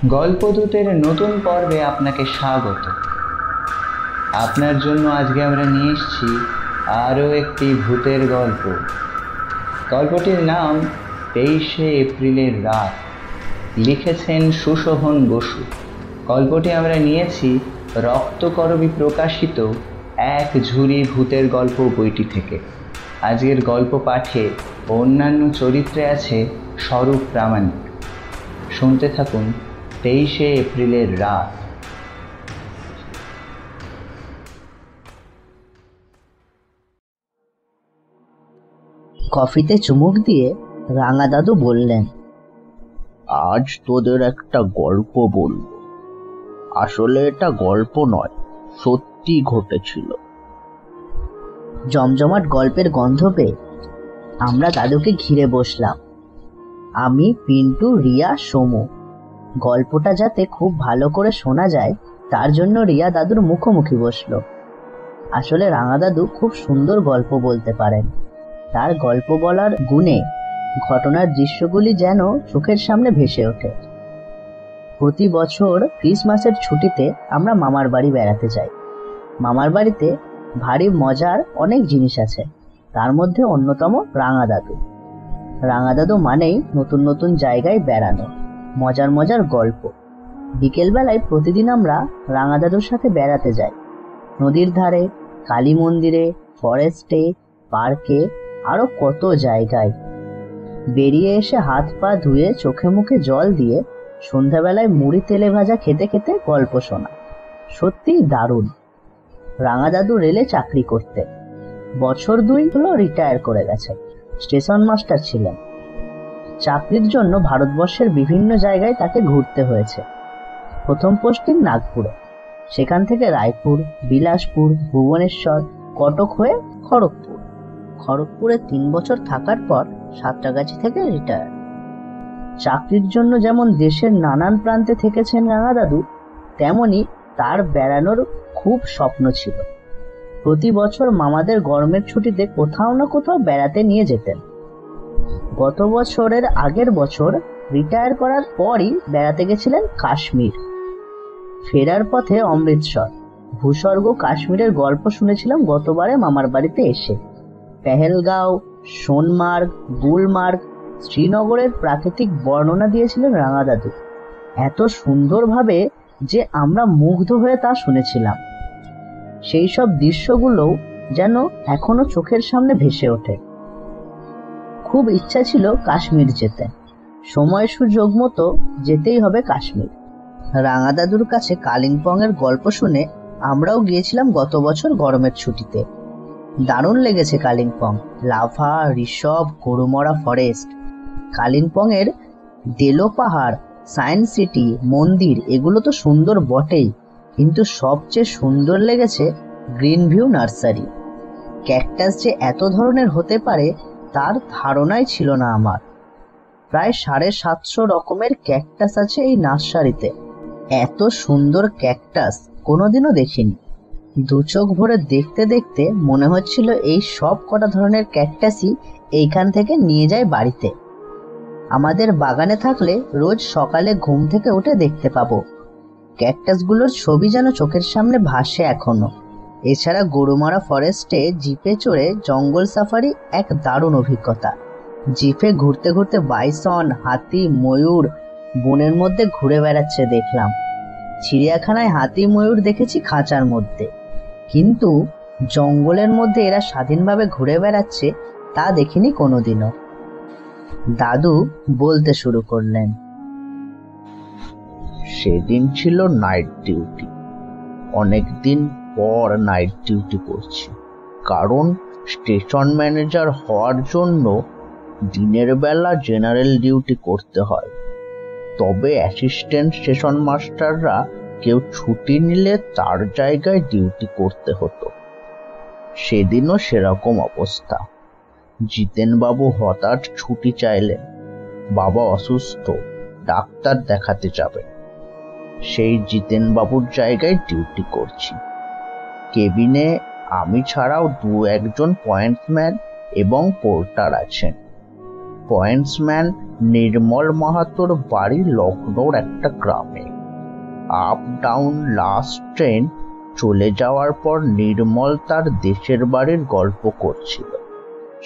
গল্পদূতের নতুন পর্বে আপনাকে স্বাগত। আপনার জন্য আজকে আমরা নিয়ে এসেছি আরও একটি ভূতের গল্প। গল্পটির নাম 23শে এপ্রিলের রাত। লিখেছেন সুশোভন বসু। গল্পটি আমরা নিয়েছি রক্তকরবী প্রকাশিত এক ঝুড়ি ভূতের গল্প বইটি থেকে। আজকের গল্প পাঠে অন্যান্য চরিত্রে আছে স্বরূপ প্রামাণিক। শুনতে থাকুন 23শে এপ্রিলের রাত। কফিতে চুমুক দিয়ে রাঙা দাদু বললেন, আজ তোদের একটা গল্প বলব। আসলে এটা গল্প নয়, সত্যি ঘটেছিল। জমজমাট গল্পের গন্ধ পেয়ে আমরা দাদুকে ঘিরে বসলাম। আমি, পিন্টু, রিয়া, সমু। গল্পটা যাতে খুব ভালো করে শোনা যায় তার জন্য রিয়া দাদুর মুখোমুখি বসলো। আসলে রাঙা দাদু খুব সুন্দর গল্প বলতে পারেন। তার গল্প বলার গুণে ঘটনার দৃশ্যগুলি যেন চোখের সামনে ভেসে ওঠে। প্রতি বছর ক্রিসমাসের ছুটিতে আমরা মামার বাড়ি বেড়াতে যাই। মামার বাড়িতে ভারী মজার অনেক জিনিস আছে, তার মধ্যে অন্যতম রাঙা দাদু। রাঙা দাদু মানেই নতুন নতুন জায়গায় বেড়ানো, মজার মজার গল্প। বিকেলবেলায় প্রতিদিন আমরা রাঙা দাদুর সাথে বেড়াতে যাই। নদীর ধারে, কালী মন্দিরে, ফরেস্টে, পার্কে, আরো কত জায়গায়। বেরিয়ে এসে হাত পা ধুয়ে চোখে মুখে জল দিয়ে সন্ধ্যাবেলায় মুড়ি তেলে ভাজা খেতে খেতে গল্প শোনা সত্যিই দারুণ। রাঙা দাদু রেলে চাকরি করতে, বছর 2 হলো রিটায়ার করে গেছে। স্টেশন মাস্টার ছিলেন। চাকরির জন্য ভারতবর্ষের বিভিন্ন জায়গায় তাকে ঘুরতে হয়েছে। প্রথম পোস্টিং নাগপুরে, সেখান থেকে রায়পুর, বিলাসপুর, ভুবনেশ্বর, কটক হয়ে খড়গপুর। খড়গপুরে 3 বছর থাকার পর সাঁতরাগাছি থেকে রিটায়ার। চাকরির জন্য যেমন দেশের নানান প্রান্তে থেকেছেন রাঙা দাদু, তেমনি তার বেড়ানোর খুব স্বপ্ন ছিল। প্রতি বছর মামাদের গরমের ছুটিতে কোথাও না কোথাও বেড়াতে নিয়ে যেতেন। গত বছরের আগের বছর রিটায়ার করার পরই বেড়াতে গেছিলেন কাশ্মীর। ফেরার পথে অমৃতসর, ভূস্বর্গ কাশ্মীরের গল্প শুনেছিলাম গতবারে মামার বাড়িতে এসে। পেহেলগাঁও, সোনমার্গ, গুলমার্গ, শ্রীনগরের প্রাকৃতিক বর্ণনা দিয়েছিলেন রাঙা দাদু এত সুন্দরভাবে যে আমরা মুগ্ধ হয়ে তা শুনেছিলাম। সেই সব দৃশ্যগুলোও যেন এখনো চোখের সামনে ভেসে ওঠে। খুব ইচ্ছা ছিল কাশ্মীর যেতে। সময় সুযোগ মতো যেতেই হবে কাশ্মীর। রাঙা দাদুর কাছে কালিম্পং এর গল্প শুনে আমরাও গিয়েছিলাম গত বছর গরমের ছুটিতে। দারুণ লেগেছে কালিম্পং। লাভা, ঋষভ, গরুমরা ফরেস্ট। কালিম্পং এর দেলো পাহাড়, সায়েন্স সিটি, মন্দির এগুলো তো সুন্দর বটেই, কিন্তু সবচেয়ে সুন্দর লেগেছে গ্রিন ভিউ নার্সারি। ক্যাকটাস যে এত ধরনের হতে পারে তার ধারণাই ছিল না আমার। প্রায় 750 রকমের ক্যাকটাস আছে এই নার্সারিতে। এত সুন্দর ক্যাকটাস কোনোদিনও দেখিনি। 2 চোখ ভরে দেখতে দেখতে মনে হচ্ছিল এই সব কটা ধরনের ক্যাকটাসই এইখান থেকে নিয়ে যায় বাড়িতে। আমাদের বাগানে থাকলে রোজ সকালে ঘুম থেকে উঠে দেখতে পাবো। ক্যাকটাসগুলোর ছবি যেন চোখের সামনে ভাসে এখনো। এছাড়া গরুমারা ফরেস্টে জিপে চড়ে জঙ্গল সাফারি এক দারুণ অভিজ্ঞতা। জিপে ঘুরতে ঘুরতে বাইসন, হাতি, ময়ূর বনের মধ্যে ঘুরে বেড়াচ্ছে দেখলাম। চিড়িয়াখানায় হাতি ময়ূর দেখেছি খাঁচার মধ্যে, কিন্তু জঙ্গলের মধ্যে এরা স্বাধীনভাবে ঘুরে বেড়াচ্ছে তা দেখিনি কোনোদিনও। দাদু বলতে শুরু করলেন, সেদিন ছিল নাইট ডিউটি। অনেকদিন পর নাইট ডিউটি করছি, কারণ স্টেশন ম্যানেজার হওয়ার জন্য দিনের বেলা জেনারেল ডিউটি করতে হয়। তবে অ্যাসিস্ট্যান্ট স্টেশন মাস্টাররা কেউ ছুটি নিলে তার জায়গায় ডিউটি করতে হতো। সেদিনও সেরকম অবস্থা। জিতেনবাবু হঠাৎ ছুটি চাইলেন। বাবা অসুস্থ, ডাক্তার দেখাতে যাবেন। সেই জিতেনবাবুর জায়গায় ডিউটি করছি। কেবিনে আমি ছাড়াও 2-1 জন পয়েন্টসম্যান এবং পোর্টার আছেন। পয়েন্টসম্যান নির্মল মাহাতোর বাড়ি লখনৌর একটা গ্রামে। আপ ডাউন লাস্ট ট্রেন চলে যাওয়ার পর নির্মল তার দেশের বাড়ির গল্প করছিল।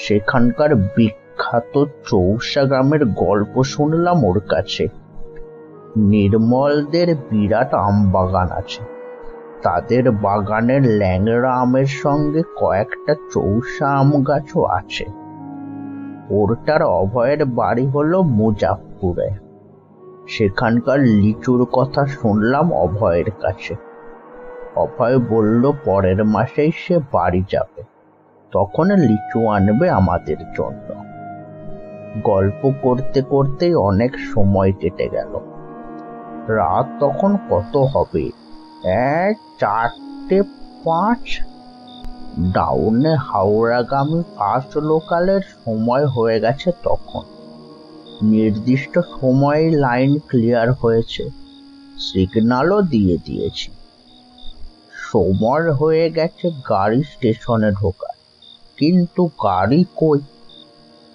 সেখানকার বিখ্যাত চৌসা গ্রামের গল্প শুনলাম ওর কাছে। নির্মলদের বিরাট আম বাগান আছে। তাদের বাগানের ল্যাংড়া আমের সঙ্গে কয়েকটা চৌসা আম গাছও আছে। ওরটার অভয়ের বাড়ি হলো মুজাফপুরে। সেখানকার লিচুর কথা শুনলাম অভয়ের কাছে। অভয় বলল পরের মাসেই সে বাড়ি যাবে, তখন লিচু আনবে আমাদের জন্য। গল্প করতে করতেই অনেক সময় কেটে গেল। রাত তখন কত হবে, 4:05। ডাউনে হাওড়াগামী ফার্স্ট লোকালের সময় হয়ে গেছে তখন। নির্দিষ্ট সময়ে লাইন ক্লিয়ার হয়েছে, সিগন্যালও দিয়ে দিয়েছি। সময় হয়ে গেছে গাড়ি স্টেশনে ঢোকার, কিন্তু গাড়ি কই?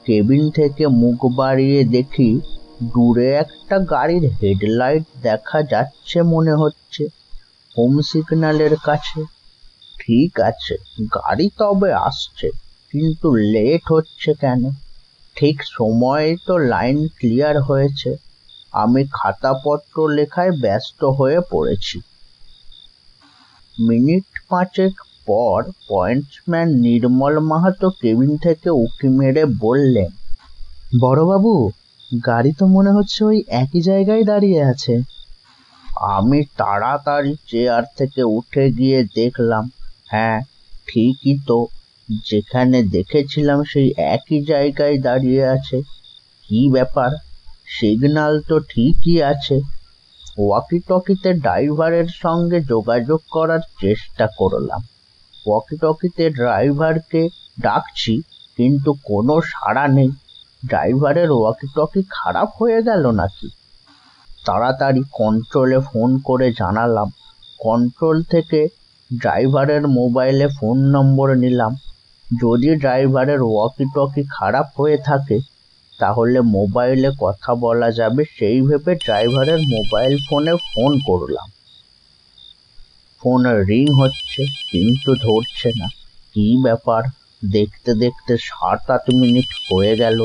কেবিন থেকে মুখ বাড়িয়ে দেখি দূরে একটা গাড়ির হেডলাইট দেখা যাচ্ছে, মনে হচ্ছে হোম সিগন্যালের কাছে। ঠিক আছে, গাড়ি তবে আসছে, কিন্তু লেট হচ্ছে কেন? ঠিক সময়ে তো লাইন ক্লিয়ার হয়েছে। আমি খাতাপত্র লেখায় ব্যস্ত হয়ে পড়েছি। মিনিট 5 পর পয়েন্টসম্যান নির্মল মাহাতো কেবিন থেকে উঁকি মেরে বললেন, বড়বাবু, গাড়ি তো মনে হচ্ছে ওই একই জায়গায় দাঁড়িয়ে আছে। আমি তাড়াতাড়ি চেয়ার থেকে উঠে গিয়ে দেখলাম, হ্যাঁ ঠিকই তো, যেখানে দেখেছিলাম সেই একই জায়গায় দাঁড়িয়ে আছে। কি ব্যাপার? সিগন্যাল তো ঠিকই আছে। ওয়াকি টকিতে ড্রাইভারের সঙ্গে যোগাযোগ করার চেষ্টা করলাম। ওয়াকি টকিতে ড্রাইভারকে ডাকছি, কিন্তু কোনো সাড়া নেই। ড্রাইভারের ওয়াকি টকি খারাপ হয়ে গেল নাকি? তাড়াতাড়ি কন্ট্রোলে ফোন করে জানালাম। কন্ট্রোল থেকে ড্রাইভারের মোবাইলে ফোন নম্বর নিলাম। যদি ড্রাইভারের ওয়াকি টকি খারাপ হয়ে থাকে তাহলে মোবাইলে কথা বলা যাবে, সেই ভেবে ড্রাইভারের মোবাইল ফোনে ফোন করলাম। ফোন রিং হচ্ছে, কিন্তু ধরছে না। কি ব্যাপার? দেখতে দেখতে 7-8 মিনিট হয়ে গেল।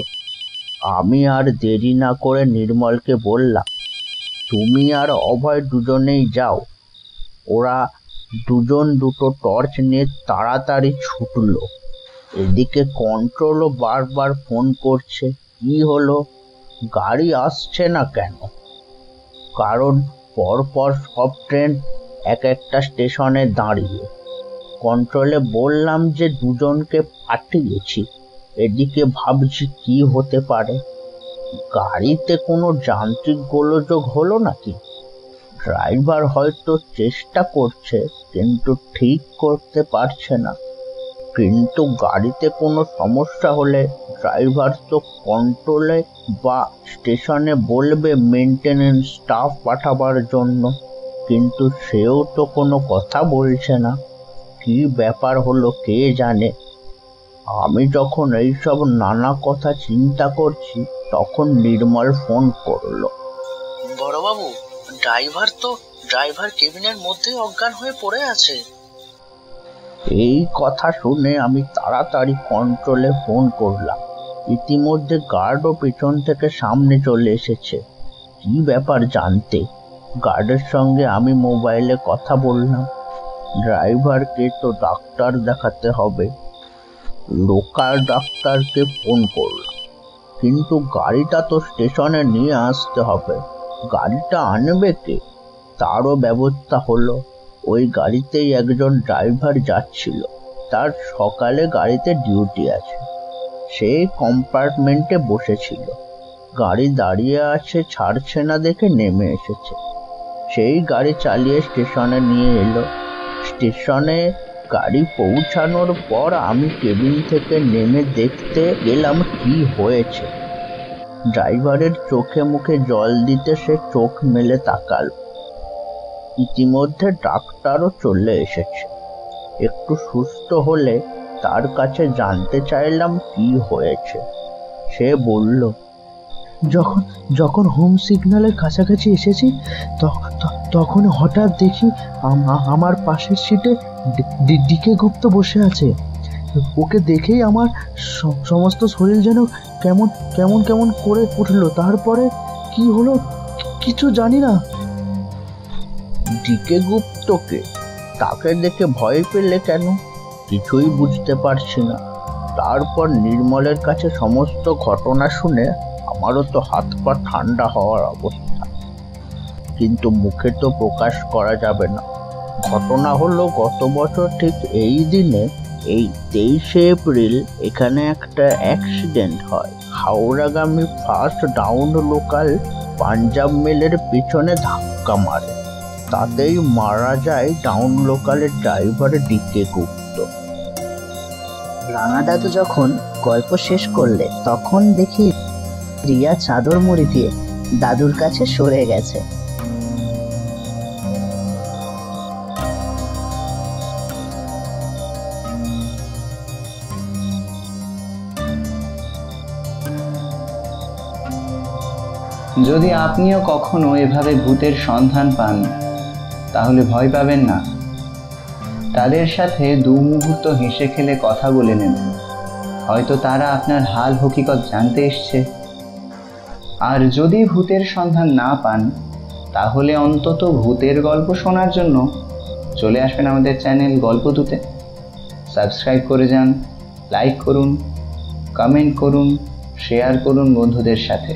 আমি আর দেরি না করে নির্মলকে বললাম, তুমি আর অভয় দুজনেই যাও। ওরা দুজন দুটো টর্চ নিয়ে তাড়াতাড়ি ছুটলো। এদিকে কন্ট্রোলও বারবার ফোন করছে, কি হলো, গাড়ি আসছে না কেন? কারণ পরপর সব ট্রেন এক একটা স্টেশনে দাঁড়িয়ে। কন্ট্রোলে বললাম যে দুজনকে পাঠিয়েছি। এদিকে ভাবছি কি হতে পারে। গাড়িতে কোনো যান্ত্রিক গোলযোগ হলো নাকি? ড্রাইভার হয়তো চেষ্টা করছে, কিন্তু ঠিক করতে পারছে না। কিন্তু গাড়িতে কোনো সমস্যা হলে ড্রাইভার তো কন্ট্রোলে বা স্টেশনে বলবে মেইনটেনেন্স স্টাফ পাঠাবার জন্য, কিন্তু সেও তো কোনো কথা বলছে না। কি ব্যাপার হলো কে জানে। আমি যখন এইসব নানা কথা চিন্তা করছি তখন নির্মল ফোন করলো। বড়বাবু, ড্রাইভার কেবিনের মধ্যে অজ্ঞান হয়ে পড়ে আছে। এই কথা শুনে আমি তাড়াতাড়ি কন্ট্রোলে ফোন করলাম। ইতিমধ্যে গার্ডও পিছন থেকে সামনে চলে এসেছে কি ব্যাপার জানতে। গার্ডের সঙ্গে আমি মোবাইলে কথা বললাম। ড্রাইভারকে তো ডাক্তার দেখাতে হবে। লোকাল ডাক্তারকে ফোন করলাম, কিন্তু গাড়িটা তো স্টেশনে নিয়ে আসতে হবে। গাড়িটা আনবে কে? তারও ব্যবস্থা হলো। ওই গাড়িতেই একজন ড্রাইভার যাচ্ছিল, তার সকালে গাড়িতে ডিউটি আছে। সেই কম্পার্টমেন্টে বসেছিল। গাড়ি দাঁড়িয়ে আছে, ছাড়ছে না দেখে নেমে এসেছে। সেই গাড়ি চালিয়ে স্টেশনে নিয়ে এলো। স্টেশনে গাড়ি পৌঁছানোর পর আমি কেবিন থেকে নেমে দেখতে গেলাম কি হয়েছে। ড্রাইভারের চোখে মুখে জল দিতে সে চোখ মেলে তাকালো। ইতিমধ্যে ডাক্তারও চলে এসেছে। একটু সুস্থ হলে তার কাছে জানতে চাইলাম কি হয়েছে। সে বলল, যখন যখন হোম সিগন্যালের কাছাকাছি এসেছি তখন হঠাৎ দেখি আমার পাশের সিটে ডিকে গুপ্ত বসে আছে। ওকে দেখেই আমার সমস্ত শরীর যেন কেমন কেমন কেমন করে উঠলো। তারপরে কি হলো কিছু জানি না। ডিকে গুপ্তকে? তাকে দেখে ভয় পেলে কেন? কিছুই বুঝতে পারছি না। তারপর নির্মলের কাছে সমস্ত ঘটনা শুনে আমারও তো হাত পা ঠান্ডা হওয়ার অবস্থা, কিন্তু মুখে তো প্রকাশ করা যাবে না। ঘটনা হলো, গত বছর ঠিক এই দিনে, এই 23শে এপ্রিল এখানে একটা অ্যাক্সিডেন্ট হয়। হাওড়াগামী ফার্স্ট ডাউন লোকাল পাঞ্জাব মেলের পিছনে ধাক্কা মারে, তাতেই মারা যায় ডাউন লোকালের ড্রাইভার ডিকে গুপ্ত। রাঙা দাদু যখন গল্প শেষ করলে তখন দেখি রিয়া চাদর মুড়ি দিয়ে দাদুর কাছে সরে গেছে। যদি আপনিও কখনো এভাবে ভূতের সন্ধান পান তাহলে ভয় পাবেন না। তাদের সাথে দু মুহূর্ত হেসে খেলে কথা বলে নেন, হয়তো তারা আপনার হাল হকিকত জানতে এসছে। আর যদি ভূতের সন্ধান না পান তাহলে অন্তত ভূতের গল্প শোনার জন্য চলে আসবেন আমাদের চ্যানেল গল্পদূতে। সাবস্ক্রাইব করে যান, লাইক করুন, কমেন্ট করুন, শেয়ার করুন বন্ধুদের সাথে।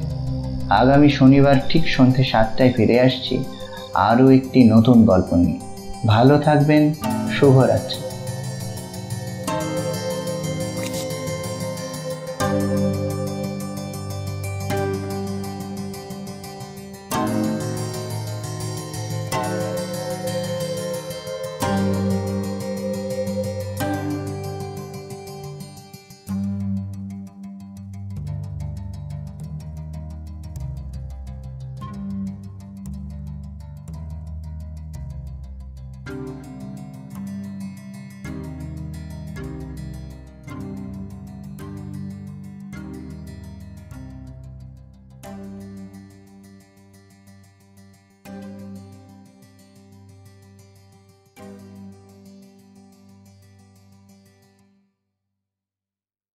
আগামী শনিবার ঠিক সন্ধ্যে 7টায় ফিরে আসছি আরও একটি নতুন গল্প নিয়ে। ভালো থাকবেন, শুভরাত্রি।